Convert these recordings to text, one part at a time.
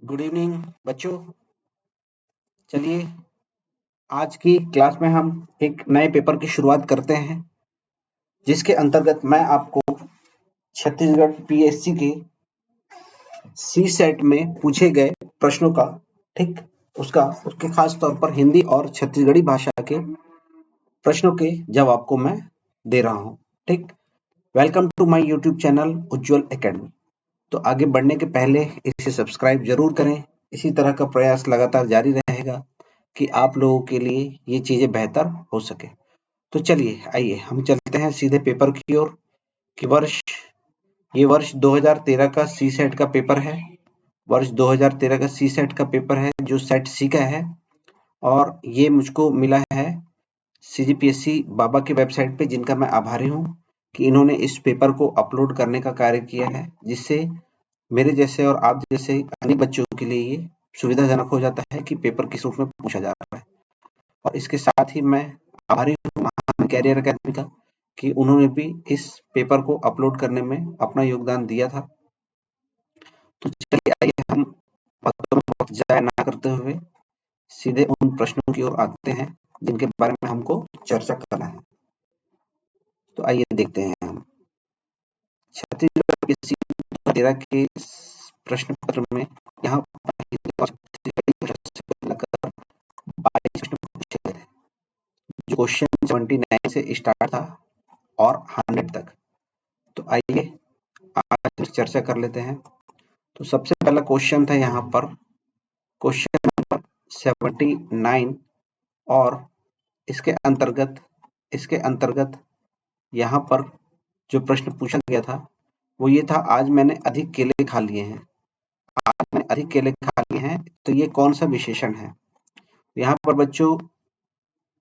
Good evening बच्चों। चलिए आज की क्लास में हम एक नए पेपर की शुरुआत करते हैं, जिसके अंतर्गत मैं आपको छत्तीसगढ़ पीएससी के सी सेट में पूछे गए प्रश्नों का ठीक उसके खास तौर पर हिंदी और छत्तीसगढ़ी भाषा के प्रश्नों के जवाब को मैं दे रहा हूँ। ठीक, welcome to my YouTube channel Ujjwal Academy. तो आगे बढ़ने के पहले इसे सब्सक्राइब जरूर करें। इसी तरह का प्रयास लगातार जारी रहेगा कि आप लोगों के लिए ये चीजें बेहतर हो सके। तो चलिए आइए हम चलते हैं सीधे पेपर की ओर कि ये वर्ष 2013 का सी सेट का पेपर है। वर्ष 2013 का सी सेट का पेपर है जो सेट सी का है, और ये मुझको मिला है सीजीपीएससी बाबा की वेबसाइट पे, जिनका मैं आभारी हूँ कि इन्होंने इस पेपर को अपलोड करने का कार्य किया है, जिससे मेरे जैसे और आप जैसे अनेक बच्चों के लिए ये सुविधाजनक हो जाता है कि पेपर किस रूप में पूछा जा रहा है। और इसके साथ ही मैं आभारी हूँ महान कैरियर अकेडमी का कि उन्होंने भी इस पेपर को अपलोड करने में अपना योगदान दिया था। तो चलिए आइए हम बातों में वक्त जाया ना करते हुए सीधे उन प्रश्नों की ओर आते हैं जिनके बारे में हमको चर्चा करना है। तो आइए देखते हैं हम छत्तीसगढ़ पीएससी 2013 के प्रश्न पत्र में यहाँ 22 प्रश्न पूछे गए, जो क्वेश्चन 79 से स्टार्ट था और 100 तक। तो आइए आज चर्चा कर लेते हैं। तो सबसे पहला क्वेश्चन था यहाँ पर क्वेश्चन नंबर 79, और इसके अंतर्गत यहाँ पर जो प्रश्न पूछा गया था वो ये था, आज मैंने अधिक केले खा लिए हैं। आज मैंने अधिक केले खा लिए हैं, तो ये कौन सा विशेषण है? यहाँ पर बच्चों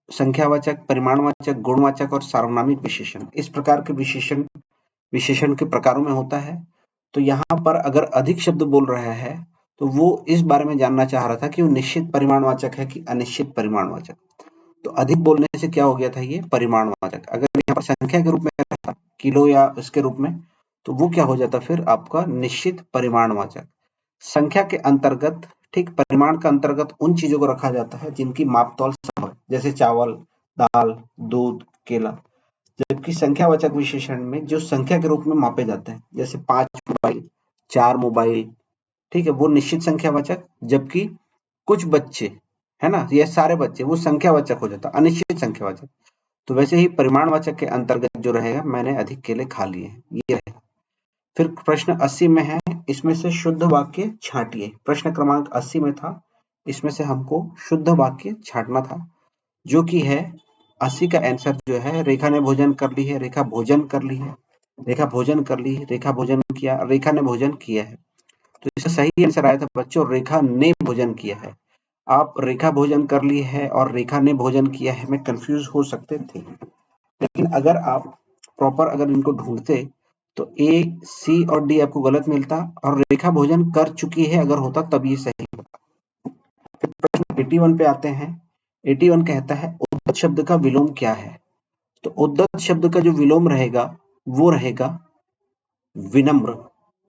संख्यावाचक, परिमाणवाचक, गुणवाचक और सार्वनामिक विशेषण, इस प्रकार के विशेषण के प्रकारों में होता है। तो यहाँ पर अगर अधिक शब्द बोल रहा है तो वो इस बारे में जानना चाह रहा था कि वो निश्चित परिमाणवाचक है कि अनिश्चित परिमाणवाचक। तो अधिक बोलने से क्या हो गया था, ये परिमाणवाचक। अगर यहाँ पर संख्या के रूप में रहता किलो या उसके रूप में, तो वो क्या हो जाता फिर आपका निश्चित परिमाणवाचक। संख्या के अंतर्गत ठीक परिमाण का अंतर्गत उन चीजों को रखा जाता है जिनकी मापतौल सम है, जैसे चावल, दाल, दूध, केला। जबकि संख्यावाचक विशेषण में जो संख्या के रूप में मापे जाते हैं, जैसे 5 मोबाइल, 4 मोबाइल, ठीक है, वो निश्चित संख्यावाचक। जबकि कुछ बच्चे, है ना, ये सारे बच्चे, वो संख्यावाचक हो जाता, अनिश्चित संख्यावाचक। तो वैसे ही परिमाणवाचक के अंतर्गत जो रहेगा, मैंने अधिक केले खा लिए हैं, ये रहेगा। फिर प्रश्न 80 में है, इसमें से शुद्ध वाक्य छांटिए। प्रश्न क्रमांक 80 में था, इसमें से हमको शुद्ध वाक्य छांटना था, जो कि है 80 का आंसर जो है, रेखा ने भोजन कर ली है, रेखा भोजन कर ली है, रेखा भोजन कर ली, रेखा भोजन किया, रेखा ने भोजन किया है। तो इसका सही आंसर आया था बच्चों, रेखा ने भोजन किया है। आप रेखा भोजन कर ली है और रेखा ने भोजन किया है में कंफ्यूज हो सकते थे, लेकिन अगर आप प्रॉपर अगर इनको ढूंढते तो ए, सी और डी आपको गलत मिलता, और रेखा भोजन कर चुकी है अगर होता तब ये सही होता। फिर प्रश्न 81 पे आते हैं। 81 कहता है उद्धत शब्द का विलोम क्या है? तो उद्धत शब्द का जो विलोम रहेगा वो रहेगा विनम्र।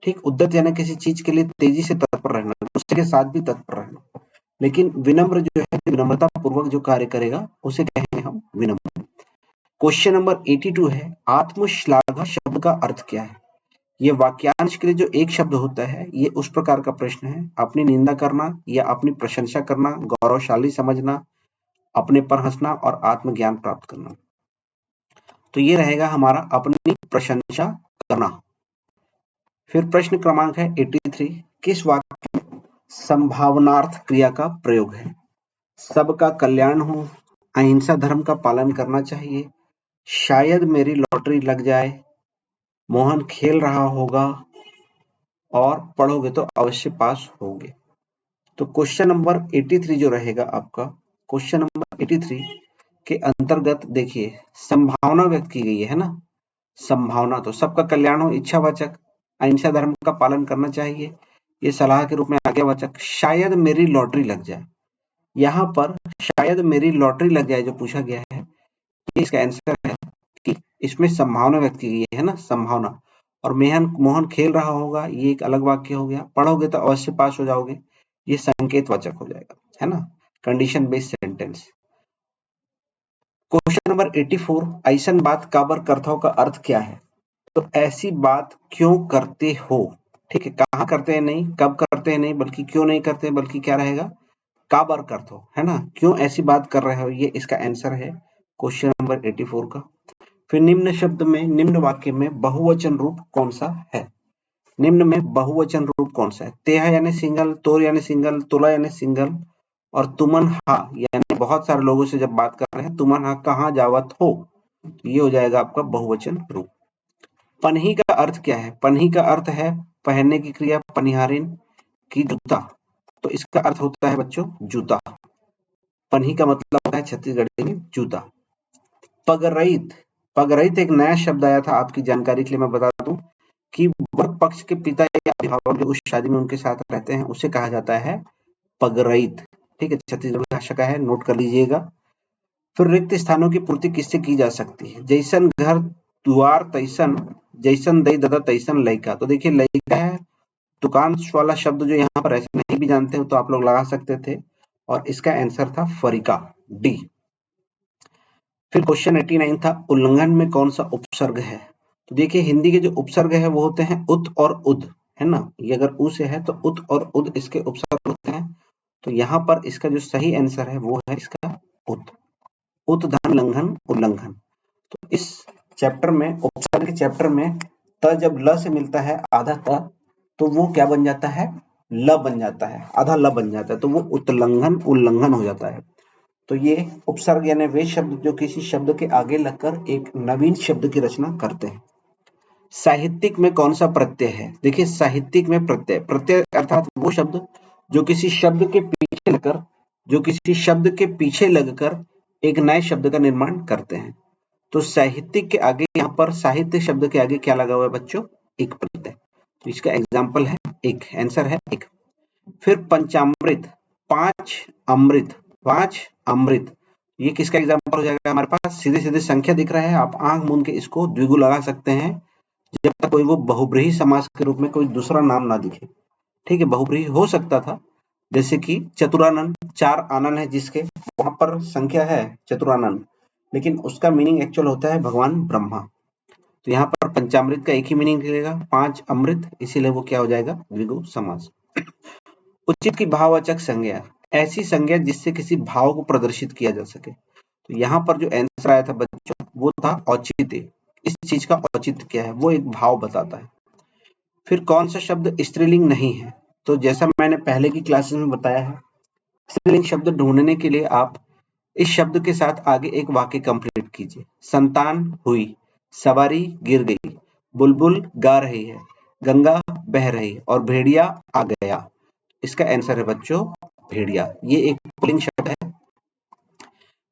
ठीक, उद्धत यानी किसी चीज के लिए तेजी से तत्पर रहना, उसके साथ भी तत्पर रहना, लेकिन विनम्र जो है, विनम्रता पूर्वक जो कार्य करेगा उसे कहेंगे हम विनम्र। क्वेश्चन नंबर 82 है, आत्मश्लाघा शब्द का अर्थ क्या है? ये वाक्यांश के लिए जो एक शब्द होता है, ये उस प्रकार का प्रश्न है, अपनी निंदा करना या अपनी प्रशंसा करना, गौरवशाली समझना, अपने पर हंसना और आत्मज्ञान प्राप्त करना। तो ये रहेगा हमारा अपनी प्रशंसा करना। फिर प्रश्न क्रमांक है 83, किस वाक्य में संभावनार्थ क्रिया का प्रयोग है? सबका कल्याण हो, अहिंसा धर्म का पालन करना चाहिए, शायद मेरी लॉटरी लग जाए, मोहन खेल रहा होगा, और पढ़ोगे तो अवश्य पास होगे। तो क्वेश्चन नंबर 83 जो रहेगा आपका, क्वेश्चन नंबर 83 के अंतर्गत देखिए संभावना व्यक्त की गई है ना। संभावना, तो सबका कल्याण हो इच्छावाचक, अहिंसा धर्म का पालन करना चाहिए ये सलाह के रूप में आज्ञावाचक, शायद मेरी लॉटरी लग जाए। यहाँ पर शायद मेरी लॉटरी लग जाए जो पूछा गया है, ये इसका आंसर है कि इसमें संभावना व्यक्त की गई है ना, संभावना। और मोहन खेल रहा होगा, ये एक अलग वाक्य हो गया, पढ़ोगे तो अवश्य पास हो जाओगे, ये संकेतवाचक हो जाएगा, है ना, condition based sentence. Question number 84, ऐसन बात काबर करत हो का अर्थ क्या है? तो ऐसी बात क्यों करते हो, ठीक है, कहाँ करते हैं नहीं, कब करते हैं नहीं, बल्कि क्यों नहीं करते, बल्कि क्या रहेगा, काबर करते हो, है ना, क्यों ऐसी बात कर रहे हो, ये इसका आंसर है क्वेश्चन नंबर 84 का। फिर निम्न शब्द में, निम्न वाक्य में बहुवचन रूप कौन सा है? निम्न में बहुवचन रूप कौन सा है? तेहा यानी सिंगल, तोर यानी सिंगल, तुला यानी सिंगल, और तुमन हा यानी बहुत सारे लोगों से जब बात कर रहे हैं, तुमन हा कहाँ जावत हो, ये हो जाएगा आपका बहुवचन रूप। पन्ही का अर्थ क्या है? पन्ही का अर्थ है पहनने की क्रिया, पनिहारिन की जूता, तो इसका अर्थ होता है बच्चों जूता। पन्ही का मतलब होता है छत्तीसगढ़ी में जूता। पगरईत, पगरईत एक नया शब्द आया था, आपकी जानकारी के लिए मैं बता दूं कि वर पक्ष के पिता या अभिभावक जो उस शादी में उनके साथ रहते हैं उसे कहा जाता है पगरईत, ठीक है, छत्तीसगढ़ी भाषा का है, नोट कर लीजिएगा। फिर रिक्त स्थानों की पूर्ति किससे की जा सकती है? जैसन घर द्वार तैसन, जैसन दई ददा तैसन लइका, तो देखिए लइका है दुकान वाला शब्द जो यहाँ पर ऐसे नहीं भी जानते हो तो आप लोग लगा सकते थे, और इसका आंसर था फरिका, डी। फिर क्वेश्चन 89 था, उल्लंघन में कौन सा उपसर्ग है? तो देखिए हिंदी के जो उपसर्ग है वो होते हैं उत और उद, है ना, ये अगर उ से है तो उत और उद इसके उपसर्ग होते हैं। तो यहाँ पर इसका जो सही आंसर है वो है इसका उत, उत धन लंघन उल्लंघन। तो इस चैप्टर में, उपसर्ग के चैप्टर में त जब ल से मिलता है आधा त, तो वो क्या बन जाता है, ल बन जाता है, आधा ल बन जाता है, तो वो उत्लंघन उल्लंघन हो जाता है। तो ये उपसर्ग यानी वे शब्द जो किसी शब्द के आगे लगकर एक नवीन शब्द की रचना करते हैं। साहित्यिक में कौन सा प्रत्यय है? देखिए साहित्यिक में प्रत्यय, प्रत्यय अर्थात वो शब्द जो किसी शब्द के पीछे लगकर, जो किसी शब्द के पीछे लगकर एक नए शब्द का निर्माण करते हैं। तो साहित्यिक के आगे, यहाँ पर साहित्य शब्द के आगे क्या लगा हुआ है बच्चों, एक प्रत्यय, तो इसका एग्जाम्पल है एक, आंसर है एक। फिर पंचामृत, पांच अमृत, पांच अमृत, ये किसका एग्जाम्पल हो जाएगा? हमारे पास सीधे सीधे संख्या दिख रहा है, आप आंख मूंद के इसको द्विगु लगा सकते हैं जब तक कोई वो बहुब्रीही समास के रूप में कोई दूसरा नाम ना दिखे, ठीक है, बहुब्रीही हो सकता था, जैसे कि चतुरानन, चार आनन है जिसके, वहां पर संख्या है चतुरानन, लेकिन उसका मीनिंग एक्चुअल होता है भगवान ब्रह्मा। तो यहाँ पर पंचामृत का एक ही मीनिंग निकलेगा, पांच अमृत, इसीलिए वो क्या हो जाएगा, द्विगु समास। उचित की भाववाचक संज्ञा, ऐसी संज्ञा जिससे किसी भाव को प्रदर्शित किया जा सके। तो यहाँ पर जो आंसर आया था बच्चों वो था औचित्य। इस चीज का औचित्य क्या है, वो एक भाव बताता है। फिर कौन सा शब्द स्त्रीलिंग नहीं है? तो जैसा मैंने पहले की क्लासेस में बताया है, स्त्रीलिंग शब्द ढूंढने के लिए आप इस शब्द के साथ आगे एक वाक्य कंप्लीट कीजिए। संतान हुई, सवारी गिर गई, बुलबुल गा रही है, गंगा बह रही है, और भेड़िया आ गया। इसका आंसर है बच्चों भेड़िया, ये एक पुल्लिंग शब्द है।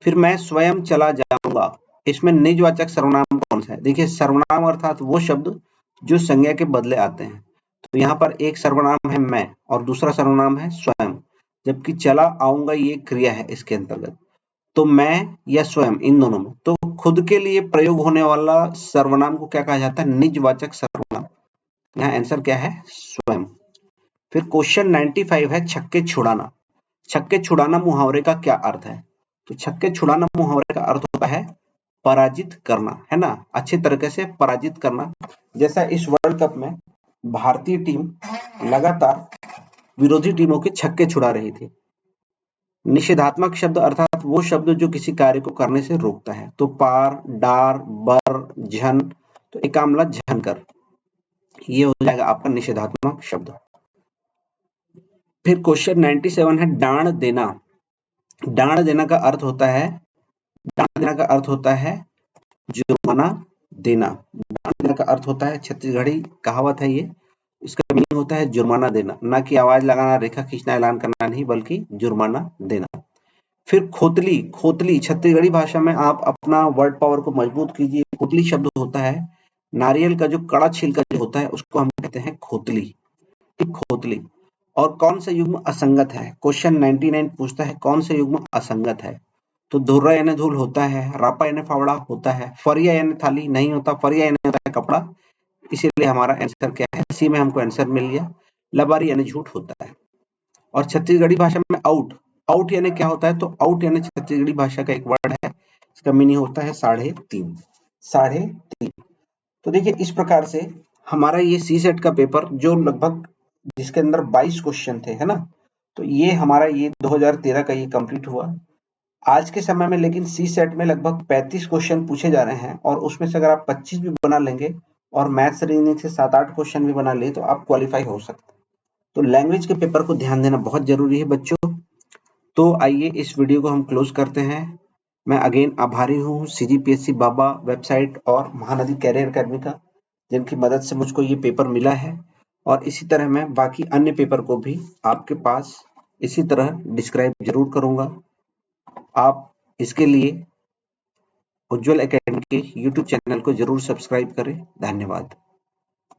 फिर मैं स्वयं चला जाऊंगा, इसमें निजवाचक सर्वनाम कौन सा है? देखिए सर्वनाम अर्थात वो शब्द जो संज्ञा के बदले आते हैं। तो यहाँ पर एक सर्वनाम है मैं और दूसरा सर्वनाम है स्वयं, जबकि चला आऊंगा ये क्रिया है इसके अंतर्गत। तो मैं या स्वयं, इन दोनों में तो खुद के लिए प्रयोग होने वाला सर्वनाम को क्या कहा जाता है? निजवाचक सर्वनाम। यहाँ आंसर क्या है? स्वयं। फिर क्वेश्चन 95 है छक्के छुड़ाना। छक्के छुड़ाना मुहावरे का क्या अर्थ है? तो छक्के छुड़ाना मुहावरे का अर्थ होता है पराजित करना, है ना, अच्छे तरीके से पराजित करना। जैसा इस वर्ल्ड कप में भारतीय टीम लगातार विरोधी टीमों के छक्के छुड़ा रही थी। निषेधात्मक शब्द अर्थात वो शब्द जो किसी कार्य को करने से रोकता है। तो पार, डार, बर, झन, तो एक आमला झन कर, ये हो जाएगा आपका निषेधात्मक शब्द। फिर क्वेश्चन 97 है डांड देना। डांड देना का अर्थ होता है, डांड देना का अर्थ होता है जुर्माना देना। डांड देना का अर्थ होता है, छत्तीसगढ़ी कहावत है ये, इसका मीनिंग होता है जुर्माना देना, ना कि आवाज लगाना, रेखा खींचना, ऐलान करना नहीं, बल्कि जुर्माना देना। फिर खोतली, खोतली छत्तीसगढ़ी भाषा में आप अपना वर्ड पावर को मजबूत कीजिए। खोतली शब्द होता है नारियल का जो कड़ा छिलका जो होता है उसको हम कहते हैं खोतली, खोतली। और कौन सा युग्म असंगत है? क्वेश्चन 99 पूछता है कौन सा युग्म असंगत है? तो धुर्रा यानी धूल होता है, रापा यानी फावड़ा होता है, फरिया यानी थाली नहीं होता, फरिया यानी होता है कपड़ा, इसीलिए हमारा आंसर क्या है? सी में हमको आंसर मिल गया। लबारी यानी झूठ होता है। और छत्तीसगढ़ी भाषा में आउट, आउट यानी क्या होता है, तो आउट यानी छत्तीसगढ़ी भाषा का एक वर्ड है, इसका मीनिंग होता है 3.5, 3.5। तो देखिए इस प्रकार से हमारा ये सी सेट का पेपर जो लगभग जिसके अंदर 22 क्वेश्चन थे, है ना, तो ये हमारा ये 2013 का ये कंप्लीट हुआ। आज के समय में लेकिन सी सेट में लगभग 35 क्वेश्चन पूछे जा रहे हैं, और उसमें से अगर आप 25 भी बना लेंगे और मैथ्स रीजनिंग से 7-8 क्वेश्चन भी बना लिए तो आप क्वालिफाई हो सकते हैं। तो लैंग्वेज के पेपर को ध्यान देना बहुत जरूरी है बच्चों। तो आइए इस वीडियो को हम क्लोज करते हैं। मैं अगेन आभारी हूँ सीजीपीएससी बाबा वेबसाइट और महानदी कैरियर अकेडमी का, जिनकी मदद से मुझको ये पेपर मिला है, और इसी तरह मैं बाकी अन्य पेपर को भी आपके पास इसी तरह डिस्क्राइब जरूर करूंगा। आप इसके लिए उज्ज्वल एकेडमी के यूट्यूब चैनल को जरूर सब्सक्राइब करें। धन्यवाद।